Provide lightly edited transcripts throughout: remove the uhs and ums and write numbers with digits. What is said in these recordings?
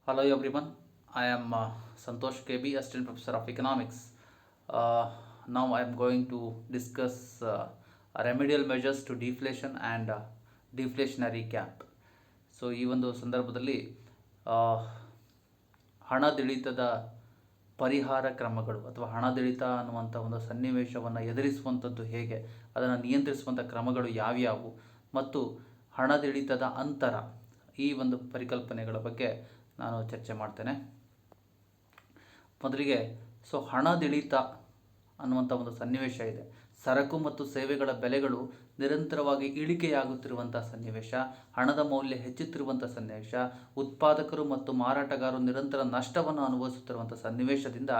Hello everyone, I am Santosh KB, Assistant Professor of Economics. Now I am going to discuss remedial measures to deflation and deflationary gap. So ಈ ಒಂದು ಸಂದರ್ಭದಲ್ಲಿ ಆ, ಹಣದಿಳಿತದ ಪರಿಹಾರ ಕ್ರಮಗಳು ಅಥವಾ ಹಣದಿಳಿತ ಅನ್ನುವಂಥ ಒಂದು ಸನ್ನಿವೇಶವನ್ನು ಎದುರಿಸುವಂಥದ್ದು ಹೇಗೆ, ಅದನ್ನು ನಿಯಂತ್ರಿಸುವಂಥ ಕ್ರಮಗಳು ಯಾವ್ಯಾವು ಮತ್ತು ಹಣದಿಳಿತದ ಅಂತರ, ಈ ಒಂದು ಪರಿಕಲ್ಪನೆಗಳ ಬಗ್ಗೆ ನಾನು ಚರ್ಚೆ ಮಾಡ್ತೇನೆ. ಮೊದಲಿಗೆ ಹಣದಿಳಿತ ಅನ್ನುವಂಥ ಒಂದು ಸನ್ನಿವೇಶ ಇದೆ. ಸರಕು ಮತ್ತು ಸೇವೆಗಳ ಬೆಲೆಗಳು ನಿರಂತರವಾಗಿ ಇಳಿಕೆಯಾಗುತ್ತಿರುವಂಥ ಸನ್ನಿವೇಶ, ಹಣದ ಮೌಲ್ಯ ಹೆಚ್ಚುತ್ತಿರುವಂಥ ಸನ್ನಿವೇಶ, ಉತ್ಪಾದಕರು ಮತ್ತು ಮಾರಾಟಗಾರರು ನಿರಂತರ ನಷ್ಟವನ್ನು ಅನುಭವಿಸುತ್ತಿರುವಂಥ ಸನ್ನಿವೇಶದಿಂದ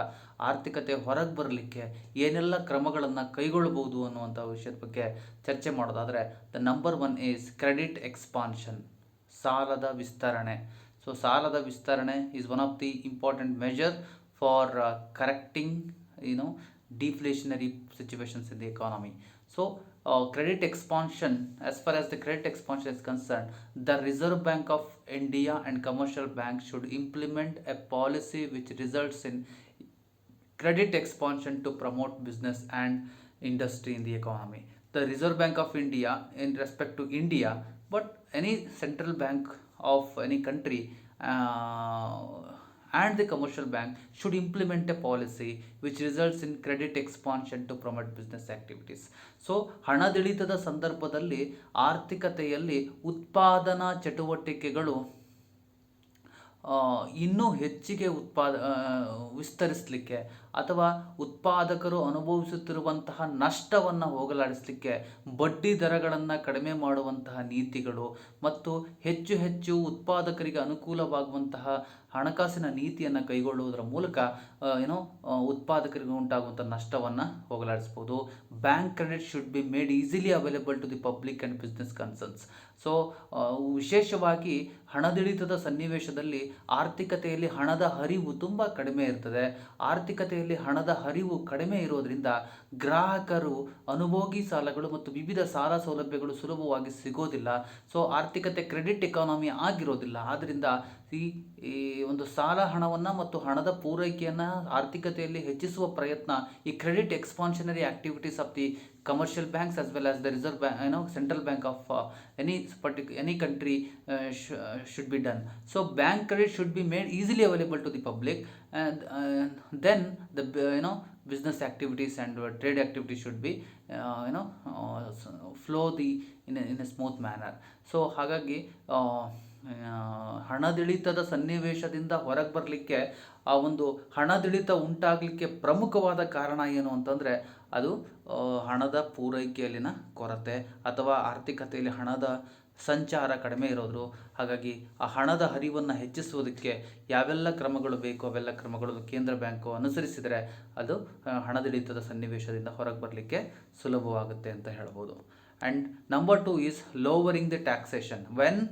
ಆರ್ಥಿಕತೆ ಹೊರಗೆ ಬರಲಿಕ್ಕೆ ಏನೆಲ್ಲ ಕ್ರಮಗಳನ್ನು ಕೈಗೊಳ್ಳಬಹುದು ಅನ್ನುವಂಥ ವಿಷಯದ ಬಗ್ಗೆ ಚರ್ಚೆ ಮಾಡೋದಾದರೆ, the number 1 is credit expansion, ಸಾಲದ ವಿಸ್ತರಣೆ. ಸೊ ಸಾಲದ ವಿಸ್ತರಣೆ is one of the important measure for correcting deflationary situations in the economy. So credit expansion, as far as the credit expansion is concerned, the Reserve Bank of India and commercial banks should implement a policy which results in credit expansion to promote business and industry in the economy. The Reserve Bank of India, in respect to India, but any central bank of any country and the commercial bank should implement a policy which results in credit expansion to promote business activities. So ಹಣದಿಳಿತದ ಸಂದರ್ಭದಲ್ಲಿ ಆರ್ಥಿಕತೆಯಲ್ಲಿ ಉತ್ಪಾದನಾ ಚಟುವಟಿಕೆಗಳು ಇನ್ನೂ ಹೆಚ್ಚಿಗೆ ವಿಸ್ತರಿಸಲಿಕ್ಕೆ ಅಥವಾ ಉತ್ಪಾದಕರು ಅನುಭವಿಸುತ್ತಿರುವಂತಹ ನಷ್ಟವನ್ನು ಹೋಗಲಾಡಿಸಲಿಕ್ಕೆ ಬಡ್ಡಿ ದರಗಳನ್ನು ಕಡಿಮೆ ಮಾಡುವಂತಹ ನೀತಿಗಳು ಮತ್ತು ಹೆಚ್ಚು ಹೆಚ್ಚು ಉತ್ಪಾದಕರಿಗೆ ಅನುಕೂಲವಾಗುವಂತಹ ಹಣಕಾಸಿನ ನೀತಿಯನ್ನು ಕೈಗೊಳ್ಳುವುದರ ಮೂಲಕ ಉತ್ಪಾದಕರಿಗೆ ಉಂಟಾಗುವಂಥ ನಷ್ಟವನ್ನು ಹೋಗಲಾಡಿಸ್ಬೋದು. Bank credit should be made easily available to the public and business concerns. So ವಿಶೇಷವಾಗಿ ಹಣದಿಳಿತದ ಸನ್ನಿವೇಶದಲ್ಲಿ ಆರ್ಥಿಕತೆಯಲ್ಲಿ ಹಣದ ಹರಿವು ತುಂಬ ಕಡಿಮೆ ಇರ್ತದೆ. ಆರ್ಥಿಕತೆಯಲ್ಲಿ ಹಣದ ಹರಿವು ಕಡಿಮೆ ಇರೋದರಿಂದ ಗ್ರಾಹಕರು ಅನುಭೋಗಿ ಸಾಲಗಳು ಮತ್ತು ವಿವಿಧ ಸಾಲ ಸೌಲಭ್ಯಗಳು ಸುಲಭವಾಗಿ ಸಿಗೋದಿಲ್ಲ. ಸೊ ಆರ್ಥಿಕತೆ ಕ್ರೆಡಿಟ್ ಎಕಾನಮಿ ಆಗಿರೋದಿಲ್ಲ. ಆದ್ದರಿಂದ ಈ ಒಂದು ಸಾಲ ಹಣವನ್ನು ಮತ್ತು ಹಣದ ಪೂರೈಕೆಯನ್ನು ಆರ್ಥಿಕತೆಯಲ್ಲಿ ಹೆಚ್ಚಿಸುವ ಪ್ರಯತ್ನ ಈ credit expansionary activities of the commercial banks as well as the reserve bank, central bank of any country should be done. So bank credit should be made easily available to the public, and then the business activities and trade activities should be flow in a smooth manner. So ಹಾಗಾಗಿ ಹಣದಿಳಿತದ ಸನ್ನಿವೇಶದಿಂದ ಹೊರಗೆ ಬರಲಿಕ್ಕೆ ಆ ಒಂದು ಹಣದಿಳಿತ ಉಂಟಾಗಲಿಕ್ಕೆ ಪ್ರಮುಖವಾದ ಕಾರಣ ಏನು ಅಂತಂದರೆ ಅದು ಹಣದ ಪೂರೈಕೆಯಲ್ಲಿನ ಕೊರತೆ ಅಥವಾ ಆರ್ಥಿಕತೆಯಲ್ಲಿ ಹಣದ ಸಂಚಾರ ಕಡಿಮೆ ಇರೋದು. ಹಾಗಾಗಿ ಆ ಹಣದ ಹರಿವನ್ನು ಹೆಚ್ಚಿಸುವುದಕ್ಕೆ ಯಾವೆಲ್ಲ ಕ್ರಮಗಳು ಬೇಕು ಅವೆಲ್ಲ ಕ್ರಮಗಳು ಕೇಂದ್ರ ಬ್ಯಾಂಕು ಅನುಸರಿಸಿದರೆ ಅದು ಹಣದಿಳಿತದ ಸನ್ನಿವೇಶದಿಂದ ಹೊರಗೆ ಬರಲಿಕ್ಕೆ ಸುಲಭವಾಗುತ್ತೆ ಅಂತ ಹೇಳ್ಬೋದು. And number 2 is lowering the taxation. When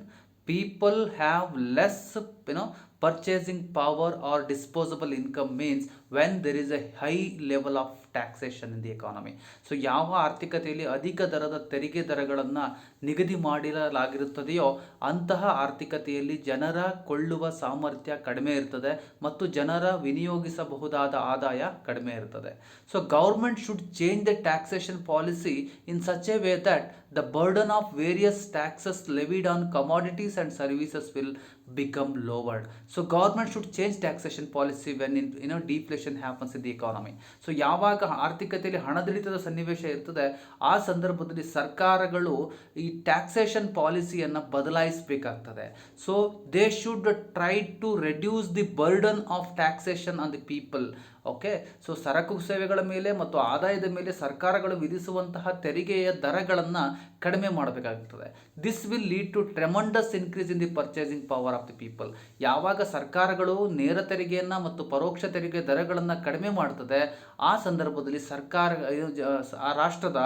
people have less purchasing power or disposable income means when there is a high level of taxation in the economy. So ಯಾವ ಆರ್ಥಿಕತೆಯಲ್ಲಿ ಅಧಿಕ ದರದ ತೆರಿಗೆ ದರಗಳನ್ನು ನಿಗದಿ ಮಾಡಲಾಗಿರುತ್ತದೆಯೋ ಅಂತಹ ಆರ್ಥಿಕತೆಯಲ್ಲಿ ಜನರ ಕೊಳ್ಳುವ ಸಾಮರ್ಥ್ಯ ಕಡಿಮೆ ಇರ್ತದೆ ಮತ್ತು ಜನರ ವಿನಿಯೋಗಿಸಬಹುದಾದ ಆದಾಯ ಕಡಿಮೆ ಇರ್ತದೆ. So government should change the taxation policy in such A way that the burden of various taxes levied on commodities and services will become lowered. So government should change taxation policy when deflation happens in the economy. So ಯಾವಾಗ ಆರ್ಥಿಕತೆಯಲ್ಲಿ ಹಣದಿಳಿತದ ಸನ್ನಿವೇಶ ಇರ್ತದೆ ಆ ಸಂದರ್ಭದಲ್ಲಿ ಸರ್ಕಾರಗಳು ಈ taxation ಪಾಲಿಸಿಯನ್ನು ಬದಲಾಯಿಸಬೇಕಾಗ್ತದೆ. So they should try to reduce the burden of taxation on the people. Okay, so ಸರಕು ಸೇವೆಗಳ ಮೇಲೆ ಮತ್ತು ಆದಾಯದ ಮೇಲೆ ಸರ್ಕಾರಗಳು ವಿಧಿಸುವಂತಹ ತೆರಿಗೆಯ ದರಗಳನ್ನು ಕಡಿಮೆ ಮಾಡಬೇಕಾಗುತ್ತದೆ. This will lead to tremendous increase in the purchasing power of the people. ಯಾವಾಗ ಸರ್ಕಾರಗಳು ನೇರ ತೆರಿಗೆಯನ್ನು ಮತ್ತು ಪರೋಕ್ಷ ತೆರಿಗೆ ದರಗಳನ್ನು ಕಡಿಮೆ ಮಾಡ್ತದೆ ಆ ಸಂದರ್ಭದಲ್ಲಿ ಆ ರಾಷ್ಟ್ರದ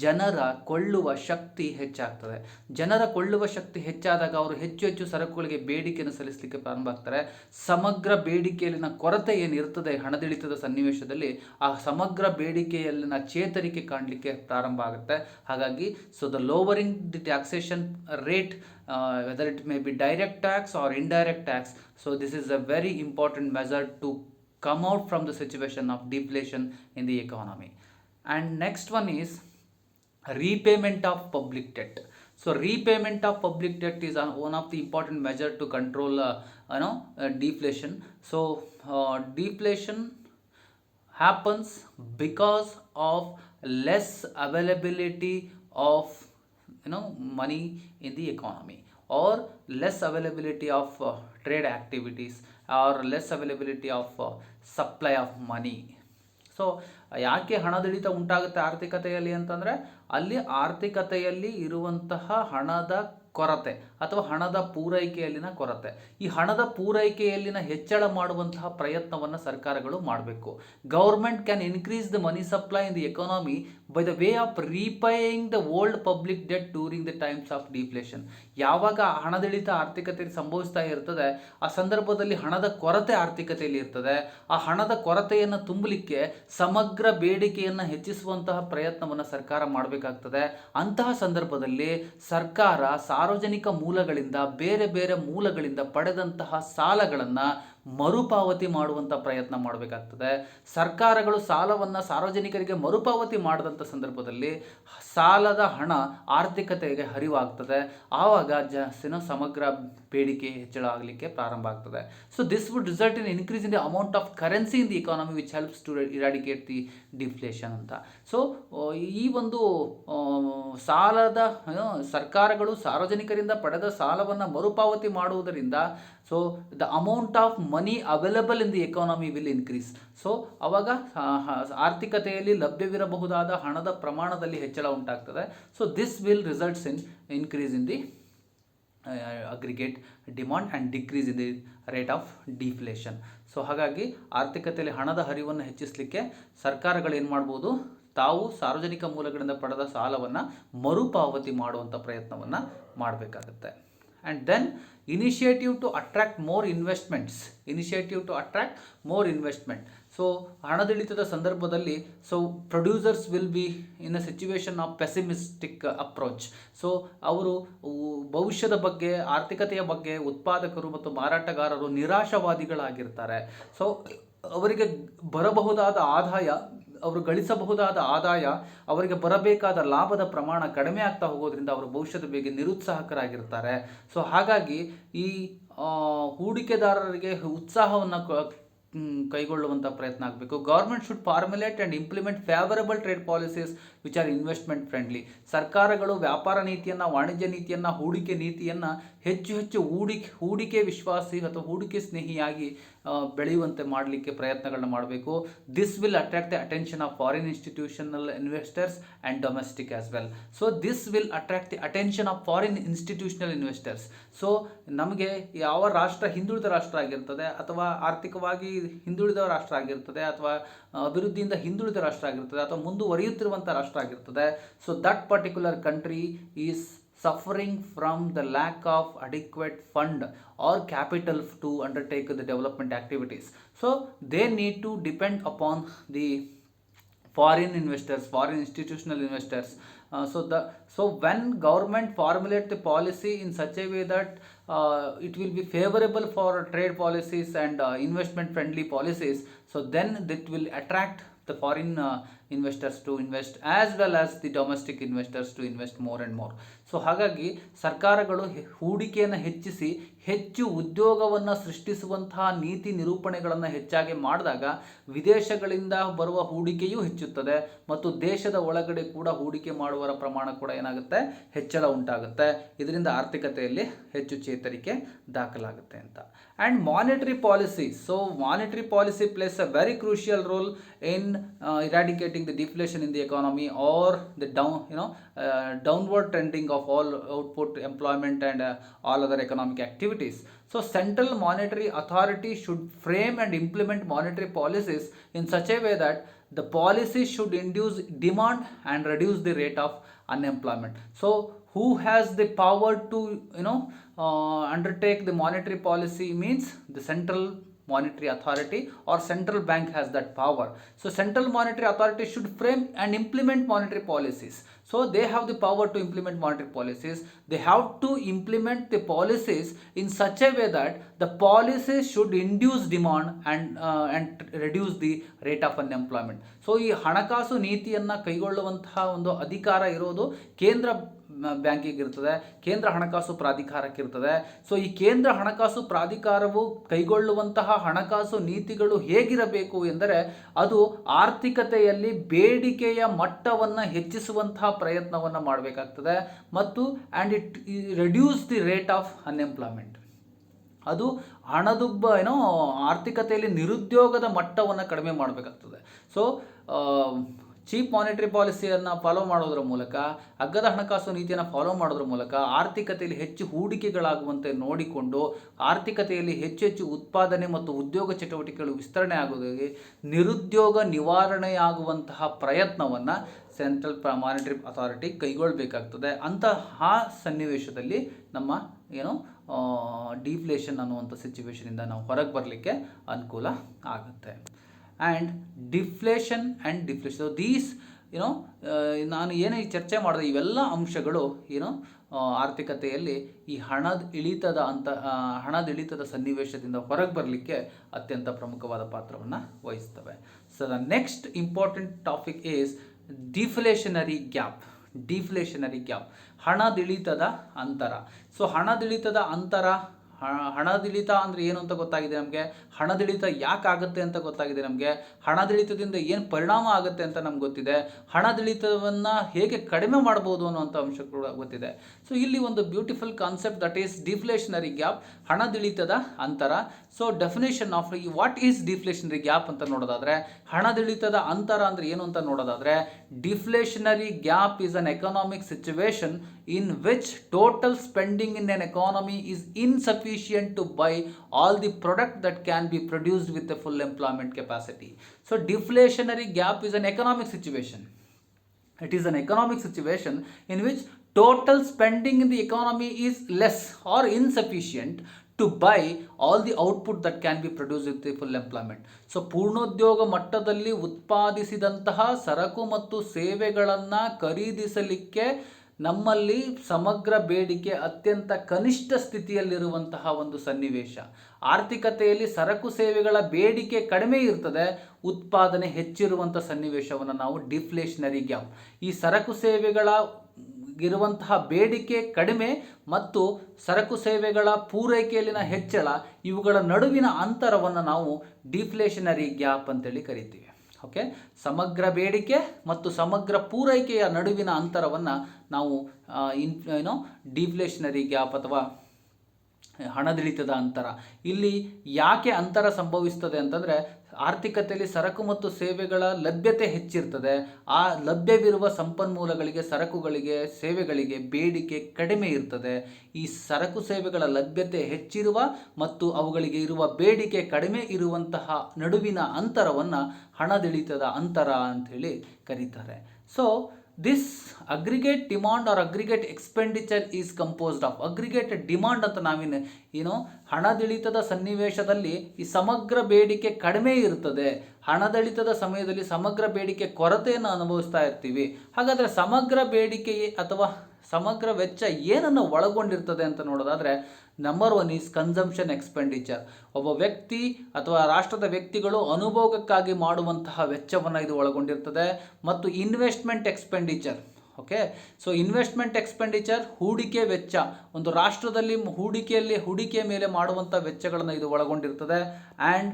ಜನರ ಕೊಳ್ಳುವ ಶಕ್ತಿ ಹೆಚ್ಚಾಗ್ತದೆ. ಜನರ ಕೊಳ್ಳುವ ಶಕ್ತಿ ಹೆಚ್ಚಾದಾಗ ಅವರು ಹೆಚ್ಚು ಹೆಚ್ಚು ಸರಕುಗಳಿಗೆ ಬೇಡಿಕೆಯನ್ನು ಸಲ್ಲಿಸಲಿಕ್ಕೆ ಪ್ರಾರಂಭ ಆಗ್ತಾರೆ. ಸಮಗ್ರ ಬೇಡಿಕೆಯಲ್ಲಿನ ಕೊರತೆ ಏನಿರ್ತದೆ ಹಣದಿಳಿತ ಸನ್ನಿವೇಶದಲ್ಲಿ ಆ ಸಮಗ್ರ ಬೇಡಿಕೆಯಲ್ಲಿನ ಚೇತರಿಕೆ ಕಾಣಲಿಕ್ಕೆ ಪ್ರಾರಂಭ ಆಗುತ್ತೆ. ಹಾಗಾಗಿ so the lowering the taxation rate whether it may be direct tax or indirect tax. So this is a very important measure to come out from the situation of deflation in the economy. And next one is repayment of public debt. So repayment of public debt is one of the important measure to control deflation. So deflation happens because of less availability of money in the economy, or less availability of trade activities, or less availability of supply of money. So ಯಾಕೆ ಹಣದುಳಿತ ಉಂಟಾಗುತ್ತೆ ಆರ್ಥಿಕತೆಯಲ್ಲಿ ಅಂತಂದರೆ, ಅಲ್ಲಿ ಆರ್ಥಿಕತೆಯಲ್ಲಿ ಇರುವಂತಹ ಹಣದ ಕೊರತೆ ಅಥವಾ ಹಣದ ಪೂರೈಕೆಯಲ್ಲಿನ ಕೊರತೆ. ಈ ಹಣದ ಪೂರೈಕೆಯಲ್ಲಿನ ಹೆಚ್ಚಳ ಮಾಡುವಂತಹ ಪ್ರಯತ್ನವನ್ನು ಸರ್ಕಾರಗಳು ಮಾಡಬೇಕು. Government can increase the money supply in the economy by the way of repaying the old public debt during the times of deflation. ಯಾವಾಗ ಹಣದುಳಿತ ಆರ್ಥಿಕತೆಯಲ್ಲಿ ಸಂಭವಿಸ್ತಾ ಇರ್ತದೆ, ಆ ಸಂದರ್ಭದಲ್ಲಿ ಹಣದ ಕೊರತೆ ಆರ್ಥಿಕತೆಯಲ್ಲಿ ಇರ್ತದೆ. ಆ ಹಣದ ಕೊರತೆಯನ್ನು ತುಂಬಲಿಕ್ಕೆ ಸಮಗ್ರ ಬೇಡಿಕೆಯನ್ನು ಹೆಚ್ಚಿಸುವಂತಹ ಪ್ರಯತ್ನವನ್ನು ಸರ್ಕಾರ ಮಾಡಬೇಕಾಗ್ತದೆ. ಅಂತಹ ಸಂದರ್ಭದಲ್ಲಿ ಸರ್ಕಾರ ಸಾರ್ವಜನಿಕ ಮೂಲಗಳಿಂದ, ಬೇರೆ ಬೇರೆ ಮೂಲಗಳಿಂದ ಪಡೆದಂತಹ ಸಾಲಗಳನ್ನು ಮರುಪಾವತಿ ಮಾಡುವಂಥ ಪ್ರಯತ್ನ ಮಾಡಬೇಕಾಗ್ತದೆ. ಸರ್ಕಾರಗಳು ಸಾಲವನ್ನು ಸಾರ್ವಜನಿಕರಿಗೆ ಮರುಪಾವತಿ ಮಾಡಿದಂಥ ಸಂದರ್ಭದಲ್ಲಿ ಸಾಲದ ಹಣ ಆರ್ಥಿಕತೆಗೆ ಹರಿವಾಗ್ತದೆ. ಆವಾಗ ಸಮಗ್ರ ಬೇಡಿಕೆ ಹೆಚ್ಚಳ ಆಗಲಿಕ್ಕೆ ಪ್ರಾರಂಭ ಆಗ್ತದೆ. So this would result in increase in the amount of currency in the economy which helps to eradicate the deflation ಅಂತ. ಸೊ ಈ ಒಂದು ಸಾಲದ ಸರ್ಕಾರಗಳು ಸಾರ್ವಜನಿಕರಿಂದ ಪಡೆದ ಸಾಲವನ್ನು ಮರುಪಾವತಿ ಮಾಡುವುದರಿಂದ so the amount of money available in the economy will increase. So ಅವಾಗ ಆರ್ಥಿಕತೆಯಲ್ಲಿ ಲಭ್ಯವಿರಬಹುದಾದ ಹಣದ ಪ್ರಮಾಣದಲ್ಲಿ ಹೆಚ್ಚಳ ಉಂಟಾಗ್ತದೆ. So this will results in increase in the aggregate demand and decrease in the rate of deflation. So ಹಾಗಾಗಿ ಆರ್ಥಿಕತೆಯಲ್ಲಿ ಹಣದ ಹರಿವನ್ನು ಹೆಚ್ಚಿಸಲಿಕ್ಕೆ ಸರ್ಕಾರಗಳು ಏನು ಮಾಡ್ಬೋದು, ತಾವು ಸಾರ್ವಜನಿಕ ಮೂಲಗಳಿಂದ ಪಡೆದ ಸಾಲವನ್ನು ಮರುಪಾವತಿ ಮಾಡುವಂಥ ಪ್ರಯತ್ನವನ್ನು ಮಾಡಬೇಕಾಗುತ್ತೆ. And then initiative to attract more investment. So ಹಣದುಳಿತದ ಸಂದರ್ಭದಲ್ಲಿ so producers will be in a situation of pessimistic approach. So ಅವರು ಭವಿಷ್ಯದ ಬಗ್ಗೆ, ಆರ್ಥಿಕತೆಯ ಬಗ್ಗೆ ಉತ್ಪಾದಕರು ಮತ್ತು ಮಾರಾಟಗಾರರು ನಿರಾಶಾವಾದಿಗಳಾಗಿರ್ತಾರೆ. ಸೊ ಅವರಿಗೆ ಬರಬಹುದಾದ ಆದಾಯ, ಅವರು ಗಳಿಸಬಹುದಾದ ಆದಾಯ, ಅವರಿಗೆ ಬರಬೇಕಾದ ಲಾಭದ ಪ್ರಮಾಣ ಕಡಿಮೆ ಆಗ್ತಾ ಹೋಗೋದ್ರಿಂದ ಅವರು ಭವಿಷ್ಯದ ಬಗ್ಗೆ ನಿರುತ್ಸಾಹಕರಾಗಿರ್ತಾರೆ. ಸೊ ಹಾಗಾಗಿ ಈ ಹೂಡಿಕೆದಾರರಿಗೆ ಉತ್ಸಾಹವನ್ನು ಕೈಗೊಳ್ಳುವಂಥ ಪ್ರಯತ್ನ ಆಗಬೇಕು. Government should formulate and implement favourable trade policies which are investment friendly. ಸರ್ಕಾರಗಳು ವ್ಯಾಪಾರ ನೀತಿಯನ್ನು, ವಾಣಿಜ್ಯ ನೀತಿಯನ್ನು, ಹೂಡಿಕೆ ನೀತಿಯನ್ನು ಹೆಚ್ಚು ಹೂಡಿಕೆ ವಿಶ್ವಾಸಿ ಅಥವಾ ಹೂಡಿಕೆ ಸ್ನೇಹಿಯಾಗಿ ಬೆಳೆಯುವಂತೆ ಮಾಡಲಿಕ್ಕೆ ಪ್ರಯತ್ನಗಳನ್ನ ಮಾಡಬೇಕು. This will attract the attention of foreign institutional investors and domestic as well. So this will attract the attention of foreign institutional investors. So ನಮಗೆ ಯಾವ ರಾಷ್ಟ್ರ ಹಿಂದುಳಿದ ರಾಷ್ಟ್ರ ಆಗಿರ್ತದೆ, ಅಥವಾ ಆರ್ಥಿಕವಾಗಿ ಹಿಂದುಳಿದ ರಾಷ್ಟ್ರ ಆಗಿರ್ತದೆ, ಅಥವಾ ಅಭಿವೃದ್ಧಿಯಿಂದ ಹಿಂದುಳಿದ ರಾಷ್ಟ್ರ ಆಗಿರ್ತದೆ, ಅಥವಾ ಮುಂದುವರಿಯುತ್ತಿರುವಂಥ ರಾಷ್ಟ್ರ ಆಗಿರ್ತದೆ, so that particular country is suffering from the lack of adequate fund or capital to undertake the development activities. So they need to depend upon the foreign investors, foreign institutional investors. So when government formulate the policy in such a way that it will be favorable for trade policies and investment friendly policies, so then that will attract the foreign investors to invest as well as the domestic investors to invest more and more. So ಹಾಗಾಗಿ ಸರ್ಕಾರಗಳು ಹೂಡಿಕೆಯನ್ನು ಹೆಚ್ಚಿಸಿ ಹೆಚ್ಚು ಉದ್ಯೋಗವನ್ನು ಸೃಷ್ಟಿಸುವಂತಹ ನೀತಿ ನಿರೂಪಣೆಗಳನ್ನು ಹೆಚ್ಚಾಗಿ ಮಾಡಿದಾಗ ವಿದೇಶಗಳಿಂದ ಬರುವ ಹೂಡಿಕೆಯೂ ಹೆಚ್ಚುತ್ತದೆ, ಮತ್ತು ದೇಶದ ಒಳಗಡೆ ಕೂಡ ಹೂಡಿಕೆ ಮಾಡುವವರ ಪ್ರಮಾಣ ಕೂಡ ಏನಾಗುತ್ತೆ, ಹೆಚ್ಚಳ ಉಂಟಾಗುತ್ತೆ. ಇದರಿಂದ ಆರ್ಥಿಕತೆಯಲ್ಲಿ ಹೆಚ್ಚು ಚೇತರಿಕೆ ದಾಖಲಾಗುತ್ತೆ ಅಂತ. And monetary policy. So monetary policy place a very crucial role in eradicating the deflation in the economy or the downward trending of all output, employment and all other economic activities. So central monetary authority should frame and implement monetary policies in such a way that the policies should induce demand and reduce the rate of unemployment. So who has the power to undertake the monetary policy means the central monetary authority or central bank has that power. So central monetary authority should frame and implement monetary policies. So they have the power to implement monetary policies. They have to implement the policies in such a way that the policies should induce demand and reduce the rate of unemployment. So ಈ ಹಣಕಾಸು ನೀತಿಯನ್ನು ಕೈಗೊಳ್ಳುವಂತಹ ಒಂದು ಅಧಿಕಾರ ಇರೋದು ಕೇಂದ್ರ ಬ್ಯಾಂಕಿಗೆ ಇರ್ತದೆ, ಕೇಂದ್ರ ಹಣಕಾಸು ಪ್ರಾಧಿಕಾರಕ್ಕೆ ಇರ್ತದೆ. ಸೊ ಈ ಕೇಂದ್ರ ಹಣಕಾಸು ಪ್ರಾಧಿಕಾರವು ಕೈಗೊಳ್ಳುವಂತಹ ಹಣಕಾಸು ನೀತಿಗಳು ಹೇಗಿರಬೇಕು ಎಂದರೆ ಅದು ಆರ್ಥಿಕತೆಯಲ್ಲಿ ಬೇಡಿಕೆಯ ಮಟ್ಟವನ್ನು ಹೆಚ್ಚಿಸುವಂತಹ ಪ್ರಯತ್ನವನ್ನು ಮಾಡಬೇಕಾಗ್ತದೆ ಮತ್ತು and it reduce the rate of unemployment. ಅದು ಹಣದುಬ್ಬ ಆರ್ಥಿಕತೆಯಲ್ಲಿ ನಿರುದ್ಯೋಗದ ಮಟ್ಟವನ್ನು ಕಡಿಮೆ ಮಾಡಬೇಕಾಗ್ತದೆ. ಸೊ ಚೀಪ್ ಮಾನಿಟರಿ ಪಾಲಿಸಿಯನ್ನು ಫಾಲೋ ಮಾಡೋದ್ರ ಮೂಲಕ, ಅಗ್ಗದ ಹಣಕಾಸು ನೀತಿಯನ್ನು ಫಾಲೋ ಮಾಡೋದ್ರ ಮೂಲಕ ಆರ್ಥಿಕತೆಯಲ್ಲಿ ಹೆಚ್ಚು ಹೂಡಿಕೆಗಳಾಗುವಂತೆ ನೋಡಿಕೊಂಡು ಆರ್ಥಿಕತೆಯಲ್ಲಿ ಹೆಚ್ಚು ಹೆಚ್ಚು ಉತ್ಪಾದನೆ ಮತ್ತು ಉದ್ಯೋಗ ಚಟುವಟಿಕೆಗಳು ವಿಸ್ತರಣೆ ಆಗೋದಾಗಿ ನಿರುದ್ಯೋಗ ನಿವಾರಣೆಯಾಗುವಂತಹ ಪ್ರಯತ್ನವನ್ನು ಸೆಂಟ್ರಲ್ ಮಾನಿಟರಿ ಅಥಾರಿಟಿ ಕೈಗೊಳ್ಳಬೇಕಾಗ್ತದೆ. ಅಂತಹ ಸನ್ನಿವೇಶದಲ್ಲಿ ನಮ್ಮ ಡಿಫ್ಲೇಷನ್ ಅನ್ನುವಂಥ ಸಿಚುವೇಶನಿಂದ ನಾವು ಹೊರಗೆ ಬರಲಿಕ್ಕೆ ಅನುಕೂಲ ಆಗುತ್ತೆ. And deflation and deflation, so these ನಾನು ಏನೇ ಚರ್ಚೆ ಮಾಡಿದೆ ಇವೆಲ್ಲ ಅಂಶಗಳು ಆರ್ಥಿಕತೆಯಲ್ಲಿ ಈ ಹಣದ ಇಳಿತದ ಸನ್ನಿವೇಶದಿಂದ ಹೊರಗೆ ಬರಲಿಕ್ಕೆ ಅತ್ಯಂತ ಪ್ರಮುಖವಾದ ಪಾತ್ರವನ್ನು ವಹಿಸ್ತವೆ. So the next important topic is deflationary gap. ಹಣದಿಳಿತದ ಅಂತರ. ಸೊ ಹಣದಿಳಿತ ಅಂದರೆ ಏನು ಅಂತ ಗೊತ್ತಾಗಿದೆ ನಮಗೆ. ಹಣದಿಳಿತ ಯಾಕೆ ಆಗುತ್ತೆ ಅಂತ ಗೊತ್ತಾಗಿದೆ ನಮಗೆ. ಹಣದಿಳಿತದಿಂದ ಏನು ಪರಿಣಾಮ ಆಗುತ್ತೆ ಅಂತ ನಮ್ಗೆ ಗೊತ್ತಿದೆ. ಹಣದಿಳಿತವನ್ನು ಹೇಗೆ ಕಡಿಮೆ ಮಾಡ್ಬೋದು ಅನ್ನುವಂಥ ಅಂಶ ಕೂಡ ಗೊತ್ತಿದೆ. ಸೊ ಇಲ್ಲಿ ಒಂದು beautiful concept that is deflationary gap, ಹಣದಿಳಿತದ ಅಂತರ. So definition of what is deflationary gap ಅಂತ ನೋಡೋದಾದರೆ, ಹಣದಿಳಿತದ ಅಂತರ ಅಂದರೆ ಏನು ಅಂತ ನೋಡೋದಾದರೆ, deflationary gap is an economic situation in which total spending in an economy is insufficient to buy all the product that can be produced with a full employment capacity. So deflationary gap is an economic situation. It is an economic situation in which total spending in the economy is less or insufficient to buy all the output that can be produced with the full employment. So ಪೂರ್ಣೋದ್ಯೋಗ ಮಟ್ಟದಲ್ಲಿ ಉತ್ಪಾದಿಸಿದಂತಹ ಸರಕು ಮತ್ತು ಸೇವೆಗಳನ್ನು ಖರೀದಿಸಲಿಕ್ಕೆ ನಮ್ಮಲ್ಲಿ ಸಮಗ್ರ ಬೇಡಿಕೆ ಅತ್ಯಂತ ಕನಿಷ್ಠ ಸ್ಥಿತಿಯಲ್ಲಿರುವಂತಹ ಒಂದು ಸನ್ನಿವೇಶ. ಆರ್ಥಿಕತೆಯಲ್ಲಿ ಸರಕು ಸೇವೆಗಳ ಬೇಡಿಕೆ ಕಡಿಮೆ ಇರ್ತದೆ, ಉತ್ಪಾದನೆ ಹೆಚ್ಚಿರುವಂಥ ಸನ್ನಿವೇಶವನ್ನು ನಾವು ಡಿಫ್ಲೇಷನರಿ ಗ್ಯಾಪ್. ಈ ಸರಕು ಸೇವೆಗಳ ಇರುವಂತಹ ಬೇಡಿಕೆ ಕಡಿಮೆ ಮತ್ತು ಸರಕು ಸೇವೆಗಳ ಪೂರೈಕೆಯಲ್ಲಿನ ಹೆಚ್ಚಳ, ಇವುಗಳ ನಡುವಿನ ಅಂತರವನ್ನು ನಾವು ಡಿಫ್ಲೇಷನರಿ ಗ್ಯಾಪ್ ಅಂತೇಳಿ ಕರಿತೀವಿ. ಓಕೆ, ಸಮಗ್ರ ಬೇಡಿಕೆ ಮತ್ತು ಸಮಗ್ರ ಪೂರೈಕೆಯ ನಡುವಿನ ಅಂತರವನ್ನು ನಾವು ಡಿಫ್ಲೇಷನರಿ ಗ್ಯಾಪ್ ಅಥವಾ ಹಣದಿಳಿತದ ಅಂತರ. ಇಲ್ಲಿ ಯಾಕೆ ಅಂತರ ಸಂಭವಿಸ್ತದೆ ಅಂತಂದರೆ, ಆರ್ಥಿಕತೆಯಲ್ಲಿ ಸರಕು ಮತ್ತು ಸೇವೆಗಳ ಲಭ್ಯತೆ ಹೆಚ್ಚಿರ್ತದೆ. ಆ ಲಭ್ಯವಿರುವ ಸಂಪನ್ಮೂಲಗಳಿಗೆ, ಸರಕುಗಳಿಗೆ, ಸೇವೆಗಳಿಗೆ ಬೇಡಿಕೆ ಕಡಿಮೆ ಇರ್ತದೆ. ಈ ಸರಕು ಸೇವೆಗಳ ಲಭ್ಯತೆ ಹೆಚ್ಚಿರುವ ಮತ್ತು ಅವುಗಳಿಗೆ ಇರುವ ಬೇಡಿಕೆ ಕಡಿಮೆ ಇರುವಂತಹ ನಡುವಿನ ಅಂತರವನ್ನು ಹಣದಿಳಿತದ ಅಂತರ ಅಂಥೇಳಿ ಕರೀತಾರೆ. So this aggregate demand or aggregate expenditure is composed of. Aggregated demand ಅಂತ ಹಣದಿಳಿತದ ಸನ್ನಿವೇಶದಲ್ಲಿ ಈ ಸಮಗ್ರ ಬೇಡಿಕೆ ಕಡಿಮೆ ಇರ್ತದೆ. ಹಣದಿಳಿತದ ಸಮಯದಲ್ಲಿ ಸಮಗ್ರ ಬೇಡಿಕೆ ಕೊರತೆಯನ್ನು ಅನುಭವಿಸ್ತಾ ಇರ್ತೀವಿ. ಹಾಗಾದರೆ ಸಮಗ್ರ ಬೇಡಿಕೆ ಅಥವಾ ಸಮಗ್ರ ವೆಚ್ಚ ಏನನ್ನು ಒಳಗೊಂಡಿರ್ತದೆ ಅಂತ ನೋಡೋದಾದರೆ, ನಂಬರ್ 1 ಈಸ್ ಕನ್ಸಂಪ್ಷನ್ ಎಕ್ಸ್ಪೆಂಡಿಚರ್. ಒಬ್ಬ ವ್ಯಕ್ತಿ ಅಥವಾ ರಾಷ್ಟ್ರದ ವ್ಯಕ್ತಿಗಳು ಅನುಭೋಗಕ್ಕಾಗಿ ಮಾಡುವಂತಹ ವೆಚ್ಚವನ್ನು ಇದು ಒಳಗೊಂಡಿರ್ತದೆ. ಮತ್ತು investment expenditure. Okay, so investment expenditure ಹೂಡಿಕೆ ವೆಚ್ಚ. ಒಂದು ರಾಷ್ಟ್ರದಲ್ಲಿ ಹೂಡಿಕೆಯ ಮೇಲೆ ಮಾಡುವಂಥ ವೆಚ್ಚಗಳನ್ನು ಇದು ಒಳಗೊಂಡಿರ್ತದೆ. ಆ್ಯಂಡ್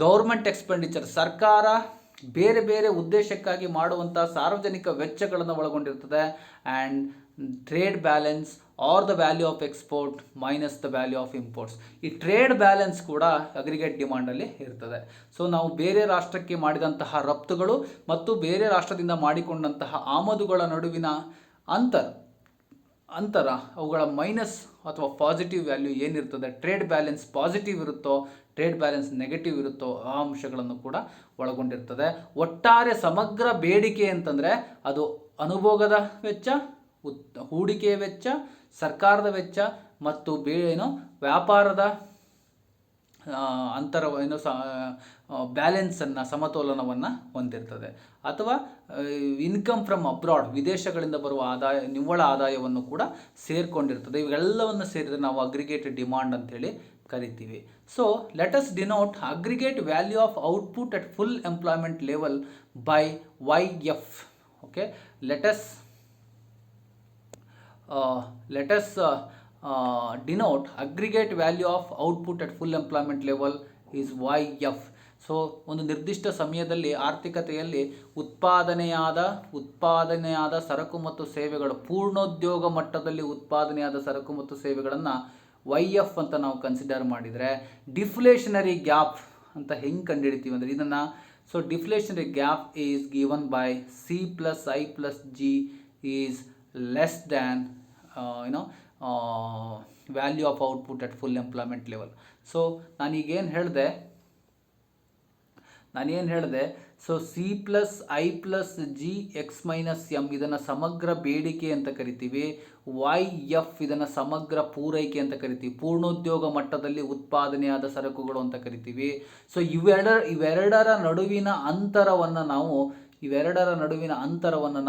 ಗೌರ್ಮೆಂಟ್ ಎಕ್ಸ್ಪೆಂಡಿಚರ್, ಸರ್ಕಾರ ಬೇರೆ ಬೇರೆ ಉದ್ದೇಶಕ್ಕಾಗಿ ಮಾಡುವಂಥ ಸಾರ್ವಜನಿಕ ವೆಚ್ಚಗಳನ್ನು ಒಳಗೊಂಡಿರ್ತದೆ. And trade balance are the value of export minus the value of imports. ಈ ಟ್ರೇಡ್ ಬ್ಯಾಲೆನ್ಸ್ ಕೂಡ ಅಗ್ರಿಗೇಟ್ ಡಿಮಾಂಡಲ್ಲಿ ಇರ್ತದೆ. ಸೊ ನಾವು ಬೇರೆ ರಾಷ್ಟ್ರಕ್ಕೆ ಮಾಡಿದಂತಹ ರಫ್ತುಗಳು ಮತ್ತು ಬೇರೆ ರಾಷ್ಟ್ರದಿಂದ ಮಾಡಿಕೊಂಡಂತಹ ಆಮದುಗಳ ನಡುವಿನ ಅಂತರ ಅವುಗಳ ಮೈನಸ್ ಅಥವಾ ಪಾಸಿಟಿವ್ ವ್ಯಾಲ್ಯೂ ಏನಿರ್ತದೆ, ಟ್ರೇಡ್ ಬ್ಯಾಲೆನ್ಸ್ ಪಾಸಿಟಿವ್ ಇರುತ್ತೋ, ಟ್ರೇಡ್ ಬ್ಯಾಲೆನ್ಸ್ ನೆಗೆಟಿವ್ ಇರುತ್ತೋ, ಆ ಅಂಶಗಳನ್ನು ಕೂಡ ಒಳಗೊಂಡಿರ್ತದೆ. ಒಟ್ಟಾರೆ ಸಮಗ್ರ ಬೇಡಿಕೆ ಅಂತಂದರೆ ಅದು ಅನುಭೋಗದ ವೆಚ್ಚ, ಹೂಡಿಕೆಯ ವೆಚ್ಚ, ಸರ್ಕಾರದ ವೆಚ್ಚ ಮತ್ತು ವ್ಯಾಪಾರದ ಅಂತರ ಏನು ಬ್ಯಾಲೆನ್ಸನ್ನು ಸಮತೋಲನವನ್ನು ಹೊಂದಿರ್ತದೆ. ಅಥವಾ ಇನ್ಕಮ್ ಫ್ರಮ್ ಅಬ್ರಾಡ್, ವಿದೇಶಗಳಿಂದ ಬರುವ ಆದಾಯ, ನಿವ್ವಳ ಆದಾಯವನ್ನು ಕೂಡ ಸೇರಿಕೊಂಡಿರ್ತದೆ. ಇವೆಲ್ಲವನ್ನು ಸೇರಿದರೆ ನಾವು ಅಗ್ರಿಗೇಟೆಡ್ ಡಿಮಾಂಡ್ ಅಂತೇಳಿ ಕರಿತೀವಿ. So let us denote aggregate value of output at full employment level by YF. Okay, let us denote aggregate value of output at full employment level is YF. So ಒಂದು ನಿರ್ದಿಷ್ಟ ಸಮಯದಲ್ಲಿ ಆರ್ಥಿಕತೆಯಲ್ಲಿ ಉತ್ಪಾದನೆಯಾದ ಸರಕು ಮತ್ತು ಸೇವೆಗಳು, ಪೂರ್ಣೋದ್ಯೋಗ ಮಟ್ಟದಲ್ಲಿ ಉತ್ಪಾದನೆಯಾದ ಸರಕು ಮತ್ತು ಸೇವೆಗಳನ್ನು YF ಅಂತ ನಾವು ಕನ್ಸಿಡರ್ ಮಾಡಿದರೆ, ಡಿಫ್ಲೇಷನರಿ ಗ್ಯಾಪ್ ಅಂತ ಹೆಂಗೆ ಕಂಡುಹಿಡಿತೀವಿ ಅಂದರೆ ಇದನ್ನು, so deflationary gap is given by C+I+G is less than value of output at full employment level. So ನಾನೀಗೇನು ಹೇಳಿದೆ, ಸೊ C+I+G x-M ಇದನ್ನು ಸಮಗ್ರ ಬೇಡಿಕೆ ಅಂತ ಕರಿತೀವಿ. YF ಇದನ್ನು ಸಮಗ್ರ ಪೂರೈಕೆ ಅಂತ ಕರಿತೀವಿ. ಪೂರ್ಣೋದ್ಯೋಗ ಮಟ್ಟದಲ್ಲಿ ಉತ್ಪಾದನೆಯಾದ ಸರಕುಗಳು ಅಂತ ಕರಿತೀವಿ. ಸೊ ಇವೆರಡರ ನಡುವಿನ ಅಂತರವನ್ನು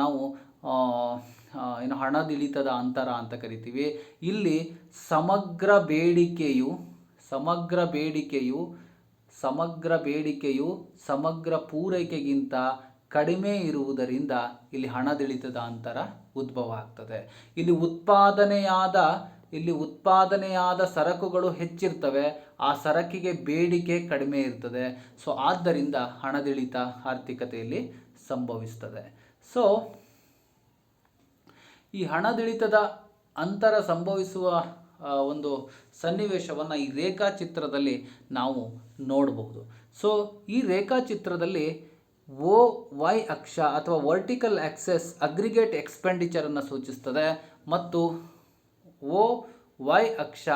ನಾವು ಹಣದಿಳಿತದ ಅಂತರ ಅಂತ ಕರಿತೀವಿ. ಇಲ್ಲಿ ಸಮಗ್ರ ಬೇಡಿಕೆಯು ಸಮಗ್ರ ಪೂರೈಕೆಗಿಂತ ಕಡಿಮೆ ಇರುವುದರಿಂದ ಇಲ್ಲಿ ಹಣದಿಳಿತದ ಅಂತರ ಉದ್ಭವ ಆಗ್ತದೆ. ಇಲ್ಲಿ ಉತ್ಪಾದನೆಯಾದ ಸರಕುಗಳು ಹೆಚ್ಚಿರ್ತವೆ, ಆ ಸರಕಿಗೆ ಬೇಡಿಕೆ ಕಡಿಮೆ ಇರ್ತದೆ. ಸೊ ಆದ್ದರಿಂದ ಹಣದಿಳಿತ ಆರ್ಥಿಕತೆಯಲ್ಲಿ ಸಂಭವಿಸ್ತದೆ. ಸೊ ಈ ಹಣದಿಳಿತದ ಅಂತರ ಸಂಭವಿಸುವ ಒಂದು ಸನ್ನಿವೇಶವನ್ನು ಈ ರೇಖಾಚಿತ್ರದಲ್ಲಿ ನಾವು ನೋಡಬಹುದು. ಸೊ ಈ ರೇಖಾಚಿತ್ರದಲ್ಲಿ OY ಅಕ್ಷ ಅಥವಾ ವರ್ಟಿಕಲ್ ಆಕ್ಸೆಸ್ ಅಗ್ರಿಗೇಟ್ ಎಕ್ಸ್ಪೆಂಡಿಚರನ್ನು ಸೂಚಿಸ್ತದೆ ಮತ್ತು OY ಅಕ್ಷ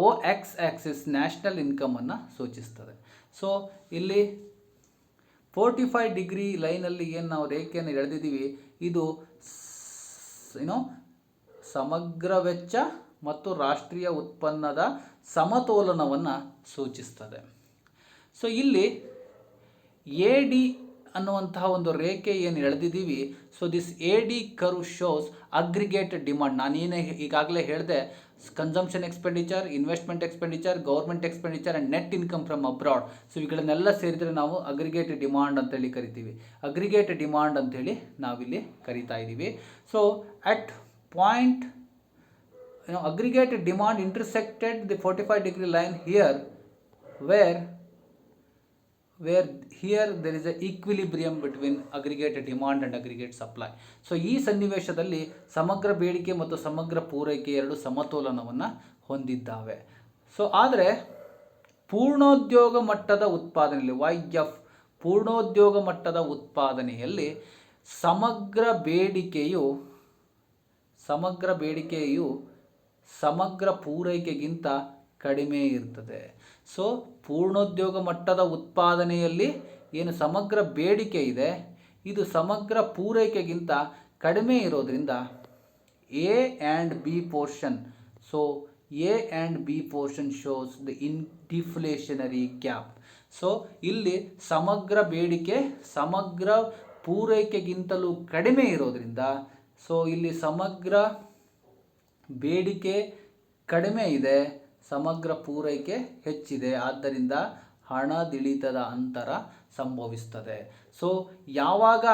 OX ಆಕ್ಸಿಸ್ ನ್ಯಾಷನಲ್ ಇನ್ಕಮನ್ನು ಸೂಚಿಸ್ತದೆ. ಸೊ ಇಲ್ಲಿ 45 ಡಿಗ್ರಿ ಲೈನಲ್ಲಿ ಏನು ನಾವು ರೇಖೆಯನ್ನು ಎಳೆದಿದ್ದೀವಿ, ಇದು ಸಮಗ್ರ ವೆಚ್ಚ ಮತ್ತು ರಾಷ್ಟ್ರೀಯ ಉತ್ಪನ್ನದ ಸಮತೋಲನವನ್ನು ಸೂಚಿಸ್ತದೆ. ಸೊ ಇಲ್ಲಿ AD ಅನ್ನುವಂತಹ ಒಂದು ರೇಖೆ ಏನು ಎಳೆದಿದ್ದೀವಿ, so this AD curve shows aggregated demand. ನಾನೇನು ಈಗಾಗಲೇ ಹೇಳಿದೆ, consumption expenditure, investment expenditure, government expenditure and net income from abroad. So ಇವುಗಳನ್ನೆಲ್ಲ ಸೇರಿದರೆ ನಾವು ಅಗ್ರಿಗೇಟೆಡ್ ಡಿಮಾಂಡ್ ಅಂತೇಳಿ ಕರಿತೀವಿ. ಅಗ್ರಿಗೇಟೆಡ್ ಡಿಮಾಂಡ್ ಅಂತೇಳಿ ನಾವಿಲ್ಲಿ ಕರಿತಾ ಇದ್ದೀವಿ. So at point aggregated demand intersected the 45 degree line here, where here there is a equilibrium between aggregated demand and aggregate supply. So ಈ ಸನ್ನಿವೇಶದಲ್ಲಿ ಸಮಗ್ರ ಬೇಡಿಕೆ ಮತ್ತು ಸಮಗ್ರ ಪೂರೈಕೆ ಎರಡು ಸಮತೋಲನವನ್ನು ಹೊಂದಿದ್ದಾವೆ. ಸೊ ಆದರೆ ಪೂರ್ಣೋದ್ಯೋಗ ಮಟ್ಟದ ಉತ್ಪಾದನೆಯಲ್ಲಿ YF ಪೂರ್ಣೋದ್ಯೋಗ ಮಟ್ಟದ ಉತ್ಪಾದನೆಯಲ್ಲಿ ಸಮಗ್ರ ಬೇಡಿಕೆಯು ಸಮಗ್ರ ಪೂರೈಕೆಗಿಂತ ಕಡಿಮೆ ಇರ್ತದೆ. ಸೊ ಪೂರ್ಣೋದ್ಯೋಗ ಮಟ್ಟದ ಉತ್ಪಾದನೆಯಲ್ಲಿ ಏನು ಸಮಗ್ರ ಬೇಡಿಕೆ ಇದೆ, ಇದು ಸಮಗ್ರ ಪೂರೈಕೆಗಿಂತ ಕಡಿಮೆ ಇರೋದ್ರಿಂದ A and B portion, so A and B portion shows the deflationary gap. So ಇಲ್ಲಿ ಸಮಗ್ರ ಬೇಡಿಕೆ ಸಮಗ್ರ ಪೂರೈಕೆಗಿಂತಲೂ ಕಡಿಮೆ ಇರೋದ್ರಿಂದ, ಸೊ ಇಲ್ಲಿ ಸಮಗ್ರ ಬೇಡಿಕೆ ಕಡಿಮೆ ಇದೆ, ಸಮಗ್ರ ಪೂರೈಕೆ ಹೆಚ್ಚಿದೆ, ಆದ್ದರಿಂದ ಹಣದಿಳಿತದ ಅಂತರ ಸಂಭವಿಸ್ತದೆ. ಸೊ ಯಾವಾಗ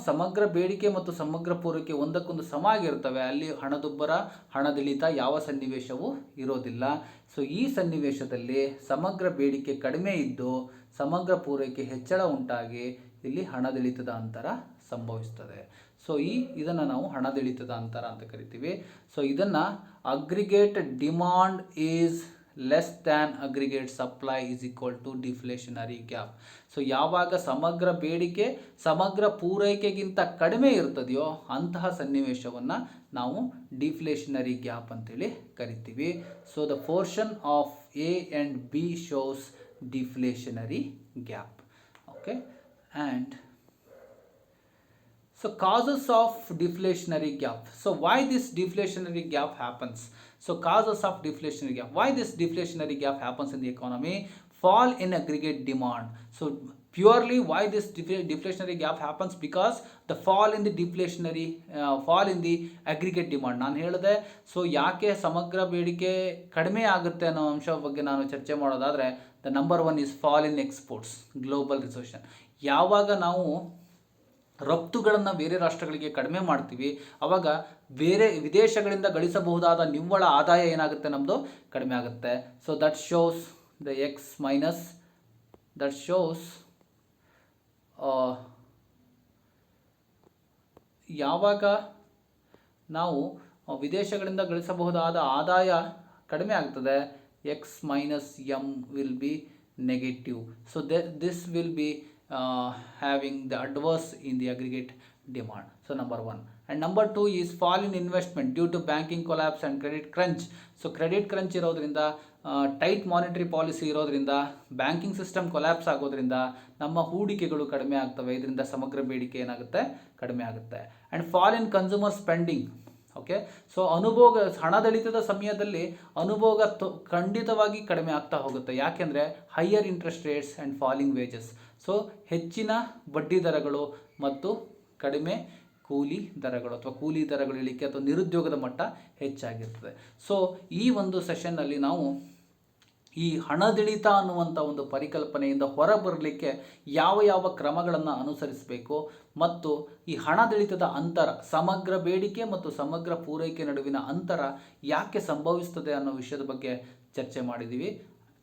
ಸಮಗ್ರ ಬೇಡಿಕೆ ಮತ್ತು ಸಮಗ್ರ ಪೂರೈಕೆ ಒಂದಕ್ಕೊಂದು ಸಮಾಗಿರ್ತವೆ, ಅಲ್ಲಿ ಹಣದುಬ್ಬರ ಹಣದಿಳಿತ ಯಾವ ಸನ್ನಿವೇಶವೂ ಇರೋದಿಲ್ಲ. ಸೊ ಈ ಸನ್ನಿವೇಶದಲ್ಲಿ ಸಮಗ್ರ ಬೇಡಿಕೆ ಕಡಿಮೆ ಇದ್ದು ಸಮಗ್ರ ಪೂರೈಕೆ ಹೆಚ್ಚಳ ಉಂಟಾಗಿ ಇಲ್ಲಿ ಹಣದಿಳಿತದ ಅಂತರ ಸಂಭವಿಸ್ತದೆ. ಸೊ ಇದನ್ನು ನಾವು ಹಣದಿಳಿತದ ಅಂತರ ಅಂತ ಕರಿತೀವಿ. ಸೊ ಇದನ್ನು aggregate demand is less than aggregate supply is equal to deflationary gap. So ಯಾವಾಗ ಸಮಗ್ರ ಬೇಡಿಕೆ ಸಮಗ್ರ ಪೂರೈಕೆಗಿಂತ ಕಡಿಮೆ ಇರ್ತದೆಯೋ ಅಂತಹ ಸನ್ನಿವೇಶವನ್ನು ನಾವು ಡಿಫ್ಲೇಷನರಿ ಗ್ಯಾಪ್ ಅಂತೇಳಿ ಕರಿತೀವಿ. So the portion of A and B shows deflationary gap. Okay, and So causes of deflationary gap. So why this deflationary gap happens? So causes of deflationary gap. Why this deflationary gap happens in the economy? Fall in aggregate demand. So purely why this deflationary gap happens? Because the fall in the deflationary fall in the aggregate demand. ನಾನು ಹೇಳಿದೆ so ಯಾಕೆ ಸಮಗ್ರ ಬೇಡಿಕೆ ಕಡಿಮೆ ಆಗುತ್ತೆ ಅನ್ನೋ ಅಂಶ ಬಗ್ಗೆ ನಾನು ಚರ್ಚೆ ಮಾಡೋದಾದರೆ the number one is fall in exports, global recession. ಯಾವಾಗ ನಾವು ರಫ್ತುಗಳನ್ನು ಬೇರೆ ರಾಷ್ಟ್ರಗಳಿಗೆ ಕಡಿಮೆ ಮಾಡ್ತೀವಿ ಆವಾಗ ಬೇರೆ ವಿದೇಶಗಳಿಂದ ಗಳಿಸಬಹುದಾದ ನಿವ್ವಳ ಆದಾಯ ಏನಾಗುತ್ತೆ, ನಮ್ಮದು ಕಡಿಮೆ ಆಗುತ್ತೆ. So that shows the X minus, that shows ಯಾವಾಗ ನಾವು ವಿದೇಶಗಳಿಂದ ಗಳಿಸಬಹುದಾದ ಆದಾಯ ಕಡಿಮೆ ಆಗ್ತದೆ, X minus M will be negative. So this will be having the adverse in the aggregate demand. So number one. And number two is fall in investment due to banking collapse and credit crunch. So credit crunch ಇರೋದ್ರಿಂದ, tight monetary policy ಇರೋದ್ರಿಂದ, banking system collapse ಆಗೋದ್ರಿಂದ ನಮ್ಮ ಹೂಡಿಕೆಗಳು ಕಡಿಮೆ ಆಗ್ತವೆ. ಇದರಿಂದ ಸಮಗ್ರ ಬೇಡಿಕೆ ಏನಾಗುತ್ತೆ, ಕಡಿಮೆ ಆಗುತ್ತೆ. And fall in consumer spending. Okay, so ಅನುಭೋಗ, ಹಣದಳಿತದ ಸಮಯದಲ್ಲಿ ಅನುಭೋಗ ಖಂಡಿತವಾಗಿ ಕಡಿಮೆ ಆಗ್ತಾ ಹೋಗುತ್ತೆ. ಯಾಕೆಂದರೆ higher interest rates and falling wages. So ಹೆಚ್ಚಿನ ಬಡ್ಡಿ ದರಗಳು ಮತ್ತು ಕಡಿಮೆ ಕೂಲಿ ದರಗಳು ಅಥವಾ ಕೂಲಿ ದರಗಳು ಇಳಿಕೆ ಅಥವಾ ನಿರುದ್ಯೋಗದ ಮಟ್ಟ ಹೆಚ್ಚಾಗಿರ್ತದೆ. ಸೊ ಈ ಒಂದು ಸೆಷನ್ನಲ್ಲಿ ನಾವು ಈ ಹಣದಿಳಿತ ಅನ್ನುವಂಥ ಒಂದು ಪರಿಕಲ್ಪನೆಯಿಂದ ಹೊರಬರಲಿಕ್ಕೆ ಯಾವ ಯಾವ ಕ್ರಮಗಳನ್ನು ಅನುಸರಿಸಬೇಕು ಮತ್ತು ಈ ಹಣದಿಳಿತದ ಅಂತರ, ಸಮಗ್ರ ಬೇಡಿಕೆ ಮತ್ತು ಸಮಗ್ರ ಪೂರೈಕೆ ನಡುವಿನ ಅಂತರ ಯಾಕೆ ಸಂಭವಿಸ್ತದೆ ಅನ್ನೋ ವಿಷಯದ ಬಗ್ಗೆ ಚರ್ಚೆ ಮಾಡಿದ್ದೀವಿ.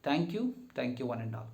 Thank you one and all.